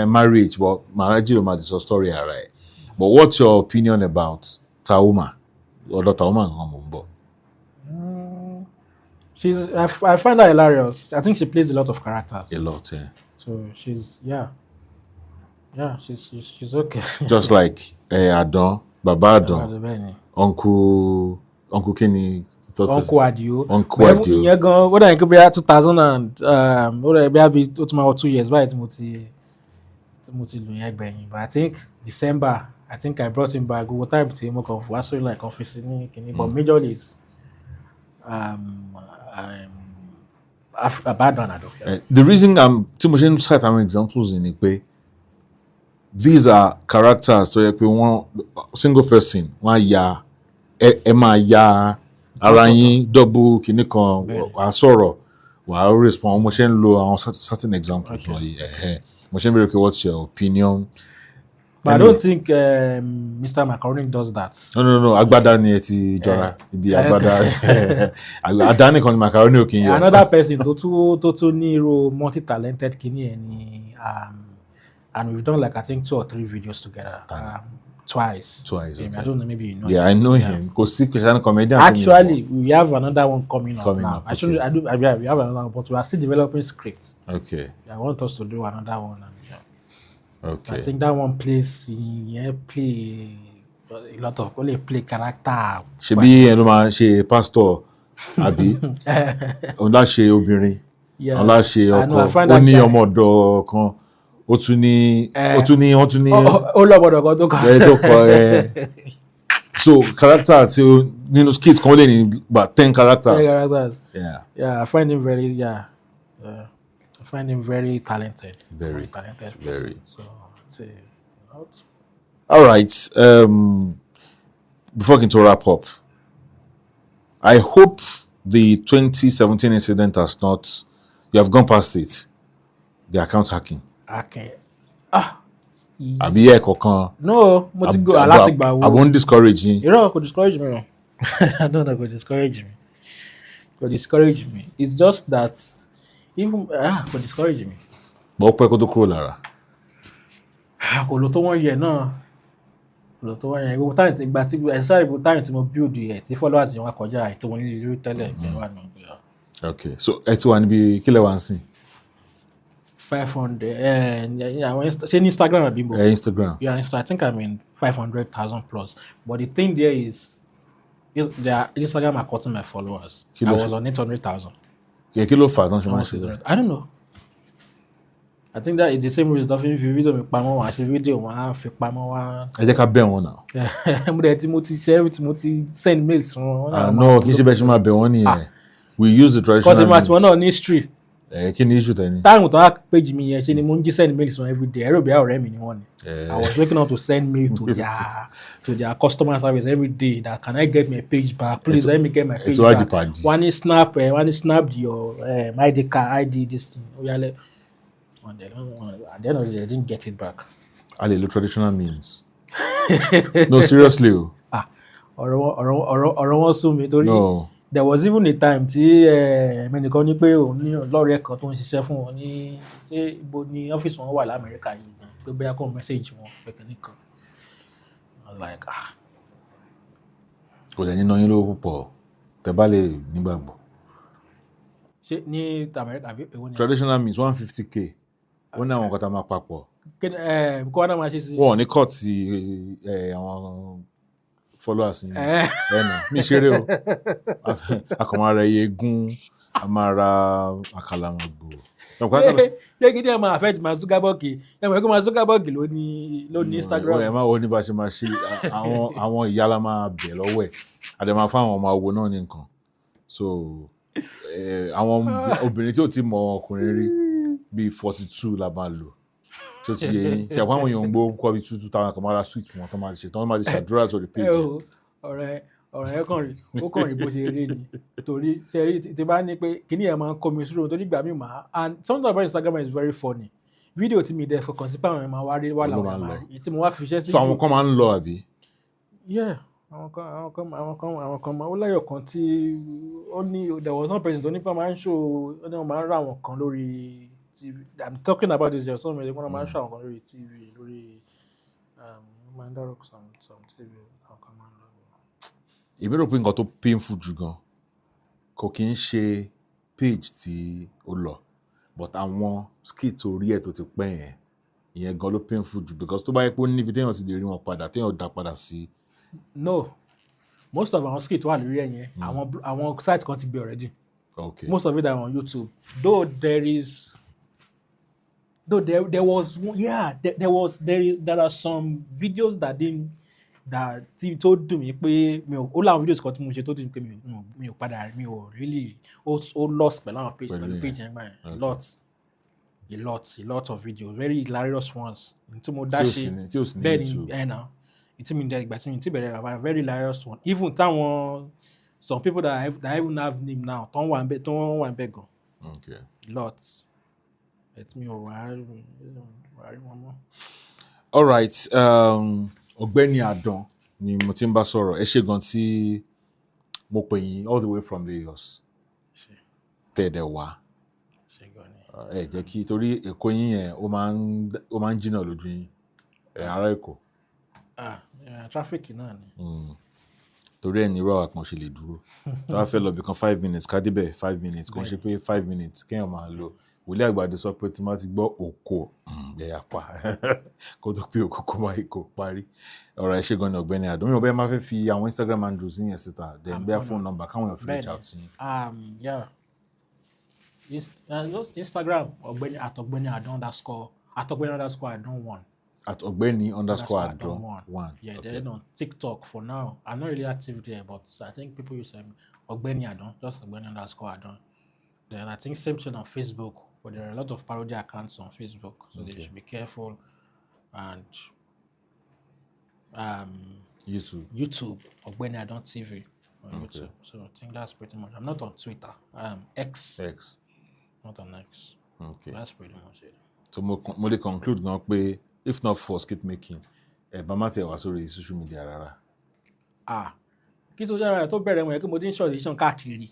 marriage but Maraji ló máa di sọ story ara ẹ̀. But what's your opinion about Taoma? Ọ̀dọ̀ Taoma nǹkan mò ń bọ̀. I find her hilarious. I think she plays a lot of characters. A lot, yeah. So she's she's okay. Just like Adan, Baba Adan, Bẹ́ẹ̀ni. Uncle Kenny. Uncle Adio. Uncle Adio. Ìyẹn gan ó dà ní kí bóyá 2000 and ó dà bí abi ó ti máa wọ 2 years báyìí tí mo ti lò yẹn gbẹ̀yìn. But I think December I think I brought him back. Gbogbo time tí mo kàn fún wá sórí like office ní kìíní. But majorly is Abadan Ado. The reason tí mo ṣe ń cite àwọn examples ni pé these are characters tó yẹ pé wọ́n single person wọ́n á ya ẹ máa ya ara yín double kìíní kan wà á sọ̀rọ̀ wà á respond mo ṣe ń lo àwọn certain examples wọ̀nyí mo ṣe ń bèrè pé what's your opinion. But anyway. I don't think Mr. Macaroni does that. No. Agbada ni ẹ ti jọra. Ibi agbada. Adan nìkan ni Macaroni ò kì í yọ. Another person tó tún ní irú multi-talented kìíní ẹ̀ ni and we've done like I think 2 or 3 videos together. Twice. Okay. I don't know, maybe you know. Yeah, I know him. Kò sí Christian comedian. Actually, we have another one coming up now. Okay. We have another one, but we are still developing scripts. Okay. I want us to do another one. Okay. I think that one plays play a lot of play character. Ṣebí ẹnu máa ṣe pastor àbí òun lá ṣe obìnrin òun lá ṣe ọkọ ó ní ọmọ ọ̀dọ̀ kan ó tún ní ó lọ́gbọ̀dọ̀ kan tó kọ so character tí nínú skit kan ó lè ní about 10 characters. 10 characters. Yeah. I find him very I find him very talented. Very talented. Very. So I'd say. All right. Before we can wrap up, I hope the 2017 incident has not. You have gone past it. The account hacking. Okay. Àbí ẹ̀ kọ̀ọ̀kan. No, mo ti go láti gbà wo. I won't discourage you. Irọ́ kò discourage me. No. No, kò discourage me. Kò discourage me. It's just that even kò discourage me. Bọ́ pẹ́ kó tó kúrò lára. Kò lò tó wọ́n yẹ náà. Kò lò tó wọ́n yẹ. Gbogbo táyì ìgbà tí gbogbo táyì tí mo build ẹ̀ tí followers yẹn wá kọjá ètò wọn nílé lórí tẹ́lẹ̀ ìgbẹ́ wà nù. Okay, so ẹ ti wà níbi kílẹ̀ wá ń sìn. 500 ṣé ní Instagram àbí mo? Instagram. Yeah, I think I'm in 500,000 plus. But the thing there is their Instagram are cutting my followers. I was on 800,000. Yeah, kí ló fà á tán ṣe máa ń ṣe bẹ́ẹ̀? I don't know. I think that it's the same reason fi fídíò mi pamọ́ wá ṣe fídíò wọn á fi pamọ́ wá. Ẹ jẹ́ ká bẹ̀ wọ́n náà. Mo dẹ̀ tí mo ti share tí mo ti send mails fún wọn. No, kì í ṣe bẹ́ẹ̀ ṣe máa bẹ̀ wọ́n nìyẹn. We use the traditional means. Because ìmọ̀ àti wọn náà ní history. Kí ni issue tẹ́ni? Táàmù tó wá page mi yẹn ṣe ni mo ń jí send mails fún everyday. Ẹ̀rọ ìbí ọ̀rẹ́ mi ni wọ́n ni. I was waking up to send mail to their customer service every day that can I get my page back? Please let me get my page back. One is snap your ID card, ID this thing. At the end of the day, I didn't get it back. The traditional means. No, seriously. Ọ̀rọ̀ wọn sún mi torí. No. There was even a time tí ẹnìkan ní pé òun ní lọ́ọ̀rẹ́ kan tó ń ṣiṣẹ́ fún wọn ní ṣé ibo ni ọ́fíìsì wọn wà l'Amẹ́ríkà yìí gan pé bóyá kó mẹ́sẹ̀gì wọn pẹ̀kẹ́ nìkan. I was like Kò lè ní náà yín lówó púpọ̀ tẹ́ bá lè nígbàgbọ́. ṣé ní America àbí èwo ni traditional means 150k ó ní àwọn nǹkan tá a máa papọ̀ kó wá náà máa ṣe sí. wọn ò ní cut àwọn followers ní ẹ̀nà mi ṣeré o a kàn máa ra iye gún a máa ra àkàlàmọ̀gbò. ṣé kí ni ẹ máa affect Mark Zuckerberg ẹ mọ̀ ẹ́ kó Mark Zuckerberg ló ní Instagram. ẹ má wọ ní bá ṣe máa ṣe àwọn ìyá la máa bẹ̀ lọ́wọ́ ẹ̀ àdèmà fáwọn ọmọ àwo náà ní nǹkan so àwọn obìnrin tí ò ti mọ ọkùnrin rí bíi 42 la máa lò tí ó ti yẹ yín ṣe àpò àwọn èèyàn ń gbó kọ́ bíi 2,000 kan máa ra sweet fún wọn tó máa ti ṣe tán máa ti ṣàdúrà sórí page. ọ̀rọ̀ ẹ kàn rí ó kàn rí bó ṣe rí ni torí ṣe rí ti bá ní pé kíní ẹ̀ máa ń kọ́ mi sórí torí ìgbà mi máa and something about Instagram is very funny fídíò tí mi dẹ̀ fọkàn sí pé àwọn ẹ̀ máa wá rí wà láwọn ẹ̀ máa rí tí mo wá fi iṣẹ́ sí. so àwọn kan máa ń lọ àbí. yeah àwọn kan máa ó láyọ̀ kan tí ó ní there was one person tó ní pé máa ń ṣó ó ní wọ́n máa ń rà àwọn kan lórí TV I'm talking about this just something wọ́n máa ń ṣó àwọn kan lórí TV lórí máa ń dárúkọ some TV àwọn kan máa ń lọ. èmi rò pé nǹkan tó painful jù gan kò kí ń ṣe page tí ó lọ but àwọn skit orí ẹ̀ tó ti pẹ́ yẹn ìyẹn gan ló painful jù because tó bá yẹ pé ó níbi téèyàn ti lè rí wọn padà téèyàn dá padà sí. no most of our skit wà lórí ẹ̀ yẹn àwọn site kan ti gbé already. Okay. Most of it are on YouTube though there are some videos that tó dùn mí pé ó láwọn videos kan tí mo ṣe tó dùn mí pé mi ò padà mi ò really ó lost pẹ̀lú àwọn page yẹn gbà yẹn a lot of videos very hilarious ones tí mo dá ṣe bẹ́ẹ̀ ni ẹ̀nà tí mi dẹ̀ ìgbà tí mi ti bẹ̀rẹ̀ àbá very hilarious one even táwọn some people that even have name now tó ń wà ń bẹ̀ gan lots ẹ̀ tí mi ò wá rí wọn mọ́. All right. Ogbeni Adan ni mo ti ń bá sọ̀rọ̀ ẹ ṣé gan tí mo pè yín all the way from Lagos tẹ̀dẹ̀ wá ẹ jẹ́ kí torí Èkó yín yẹn ó máa ń jìnnà lójú yín ará Èkó. Traffic náà ni. torí ẹ̀ ní irú àwọn kan ṣe lè dúró tó bá fẹ́ lọ bí kan 5 minutes ká débẹ̀ 5 minutes kò ń ṣe pé 5 minutes kéèyàn máa lò wòlé àgbàdo sọ pé tí wọ́n ti gbọ́ òkò ẹ̀yà pa kó tó pé òkò kó máa kó parí ọ̀rọ̀ ẹ̀ ṣe gan ni Ọ̀gbẹ́ni Adan mi ò bẹ́ẹ̀ máa fẹ́ fi àwọn Instagram handles yẹn síta then bẹ́ẹ̀ phone number káwọn èèyàn fi reach out sí. Instagram Ọ̀gbẹ́ni @Ogbeni_Adan_ @Ogbeni_Adan 1. @Ogbeni_Adan 1. Yeah, okay. Then on TikTok for now. I'm not really active there, but I think people use Ogbeni Adan, just Ogbeni_Adan. Then I think same thing on Facebook, but there are a lot of parody accounts on Facebook, so they should be careful. And YouTube Ogbeni Adan TV on YouTube. So I think that's pretty much. I'm not on Twitter. X. Not on X. Okay. That's pretty much it. So mo lè conclude gan pé if not for skit making bá má tiẹ̀ wá sórí social media rárá. Kí tó jára tó bẹ̀rẹ̀ wọn yẹn kí mo ti ń ṣọ̀rọ̀ iṣan káàkiri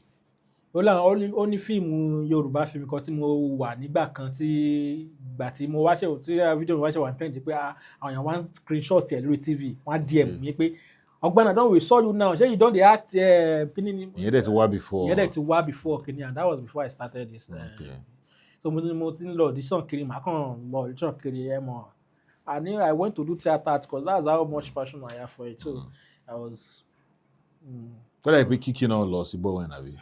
ó ní fíìmù Yorùbá fíìmù kan tí mo wà nígbà kan tí mo wá ṣe tí fídíò mi wá ṣe wà ní pẹ́ǹtì pé àwọn èèyàn wá ń screenshot ẹ̀ lórí TV wọ́n á DM mi pé Ogbeni Adan we saw you now ṣé you don dey act kíní ni. ìyẹn dẹ̀ ti wá before kíní and that was before I started this. So mo ti ń lọ audition kiri màá kàn lọ audition kiri ẹ mọ̀ I went to do theatre because that's how much passion I have for it so I was. kọ́lá ìpè Kiki náà lọ sí bọ́wẹ̀ nàbí.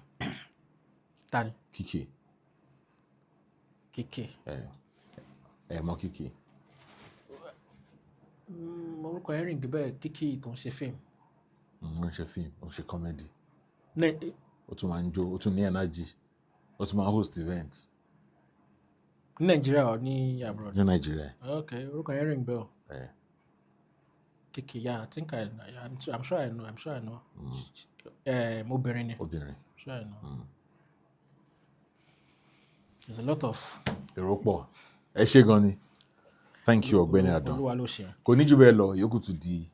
Tani. Kiki. Mọ Kiki. Orúkọ ẹ̀ rìn bẹ́ẹ̀ Kiki tó ń ṣe fíìmù. ó ń ṣe fíìmù ó ń ṣe comedy. ó tún máa ń jó ó tún ní energy ó tún máa ń host events. Ní Nàìjíríà or ní abroad? Ní Nàìjíríà. Okay, orúkọ ẹ̀ rìn bẹ́ẹ̀. Kiki, yeah, I think I'm sure I know. Obìnrin ni. Obìnrin. Sure I know. There's a lot of. Èrò pọ̀ ẹ ṣé gan ni thank you Ọ̀gbẹ́ni Adan Olúwa ló ṣe. kò ní jù bẹ́ẹ̀ lọ yòókù tún di